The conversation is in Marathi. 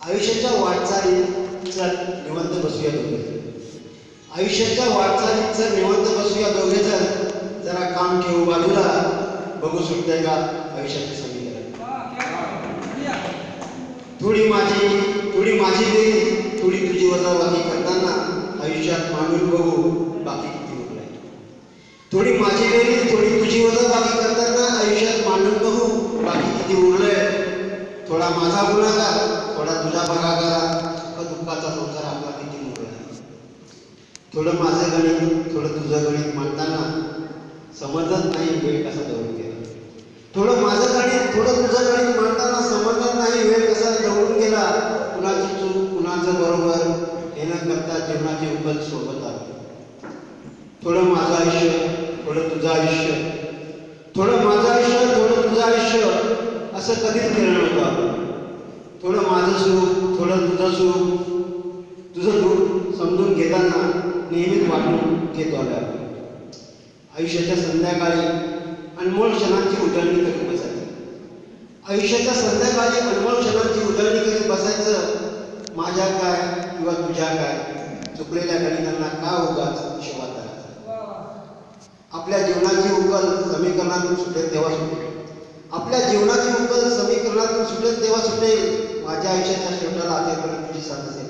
आयुष्याच्या वाटचालीत चल निवंत बसूया दोघे. आयुष्याच्या वाटचालीत चल निवंत बसूया दोघे. जरा काम ठेवू बाजूला, बघू सुटतंय का आयुष्याचे समीकरण. थोडी माझी गेली, थोडी तुझी वजाबाकी करताना आयुष्यात मांडून बघू बाकी किती उरलंय. थोडी माझी गेली, थोडी तुझी वजाबाकी करताना आयुष्यात मांडून बघू बाकी किती उरलंय. थोडा माझा गुन्हागार, थोडा तुझा भागाकार, दुःखाचा संसार आपला किती मोठा आहे. थोडं माझं गणित, थोडं तुझं गणित मांडताना समजत नाही वेळ कसा दौडून गेला. थोडं माझं गणित, थोडं तुझं गणित मांडताना समजत नाही वेळ कसा दौडून गेला. कुणाची चूक, कुणाचं बरोबर हे न करता जीवनाची उकल सोबत आली. थोडं माझं आयुष्य, थोडं तुझं आयुष्य, थोडं माझं आयुष्य, थोडं तुझं आयुष्य असं कधीच केलं नव्हतं. थोडं माझं सुख, थोडं तुझं सुख, तुझं दुःख समजून घेताना नेहमीच वाटून घेतो आलं. आयुष्याच्या संध्याकाळी अनमोल क्षणांची उजळणी करीत बसायचं. आयुष्याच्या संध्याकाळी अनमोल क्षणांची उजळणी करीत बसायचं. माझ्या काय किंवा तुझ्या काय चुकलेल्या गणितांना का उगाच हिशोबात करायचं. आपल्या जीवनाची उकल समीकरणातून सुटेल तेव्हा सुटेल. आपल्या जीवनाची उकल समीकरणातून सुटेल तेव्हा सुटेल. माझ्या आयुष्याच्या शेवटाला अखेरपर्यंत तुझी साथ असेल.